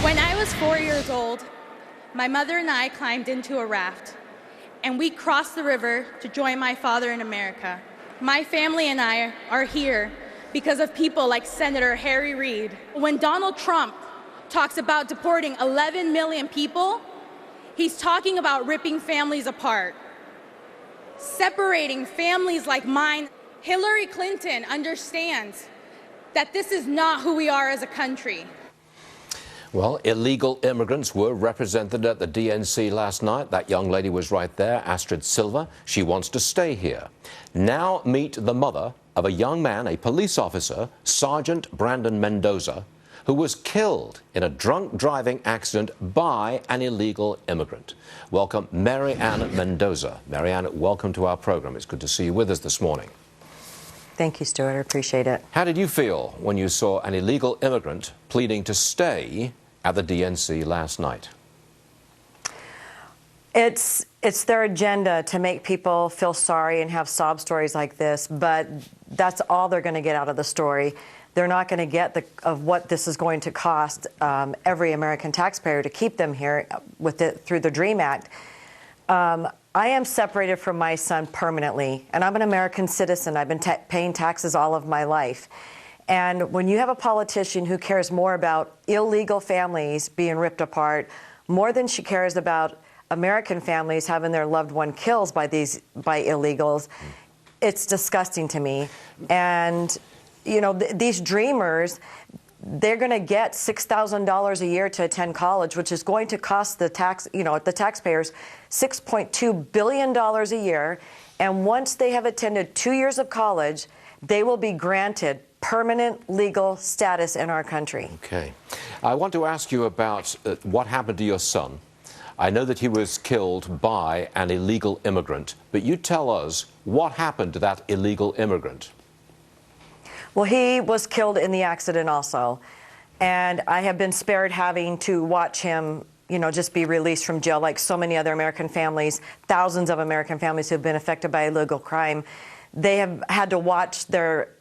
When I was 4 years old, my mother and I climbed into a raft, and we crossed the river to join my father in America. My family and I are here because of people like Senator Harry Reid. When Donald Trump talks about deporting 11 million people, he's talking about ripping families apart, separating families like mine. Hillary Clinton understands that this is not who we are as a country. Well, illegal immigrants were represented at the DNC last night. That young lady was right there, Astrid Silva. She wants to stay here. Now meet the mother of a young man, a police officer, Sergeant Brandon Mendoza, who was killed in a drunk driving accident by an illegal immigrant. Welcome, Mary Ann Mendoza. Mary Ann, welcome to our program. It's good to see you with us this morning. Thank you, Stuart. I appreciate it. How did you feel when you saw an illegal immigrant pleading to stay at the DNC last night? It's their agenda to make people feel sorry and have sob stories like this, but that's all they're going to get out of the story. They're not going to get of what this is going to cost every American taxpayer to keep them here through the DREAM Act. I am separated from my son permanently, and I'm an American citizen. I've been paying taxes all of my life. And when you have a politician who cares more about illegal families being ripped apart, more than she cares about American families having their loved one killed by illegals, it's disgusting to me. And, you know, these dreamers, they're going to get $6,000 a year to attend college, which is going to cost the taxpayers $6.2 billion a year. And once they have attended 2 years of college, they will be granted permanent legal status in our country. Okay. I want to ask you about what happened to your son. I know that he was killed by an illegal immigrant, but you tell us what happened to that illegal immigrant. Well, he was killed in the accident also, and I have been spared having to watch him, you know, just be released from jail like so many other American families, thousands of American families who have been affected by illegal crime. They have had to watch their,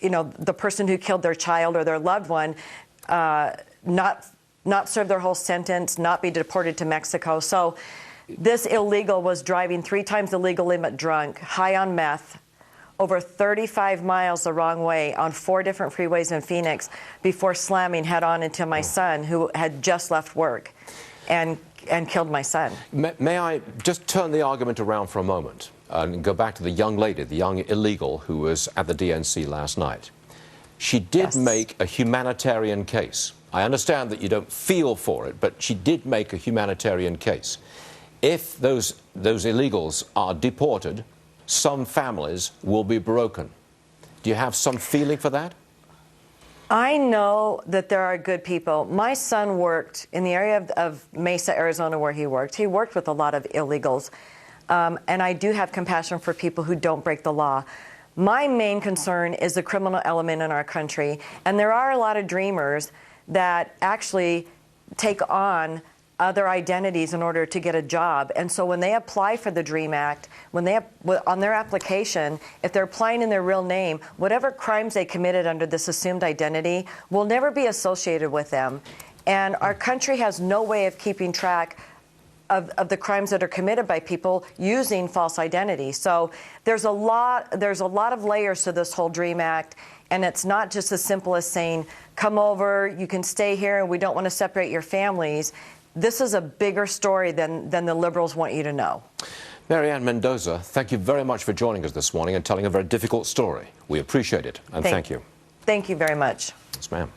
you know, the person who killed their child or their loved one not serve their whole sentence, not be deported to Mexico. So this illegal was driving 3 times the legal limit drunk, high on meth, over 35 miles the wrong way on 4 different freeways in Phoenix before slamming head-on into my son, who had just left work, and killed my son. May I just turn the argument around for a moment and go back to the young lady, the young illegal who was at the DNC last night? She did make a humanitarian case. I understand that you don't feel for it, but she did make a humanitarian case. If those illegals are deported, some families will be broken. Do you have some feeling for that? I know that there are good people. My son worked in the area of Mesa, Arizona, where he worked. He worked with a lot of illegals. And I do have compassion for people who don't break the law. My main concern is the criminal element in our country. And there are a lot of dreamers that actually take on other identities in order to get a job. And so when they apply for the DREAM Act, on their application, if they're applying in their real name, whatever crimes they committed under this assumed identity will never be associated with them. And our country has no way of keeping track of the crimes that are committed by people using false identities. So there's a lot of layers to this whole DREAM Act, and it's not just as simple as saying, come over, you can stay here, and we don't want to separate your families. This is a bigger story than the liberals want you to know. Mary Ann Mendoza, thank you very much for joining us this morning and telling a very difficult story. We appreciate it, and thank you. Thank you very much. Yes, ma'am.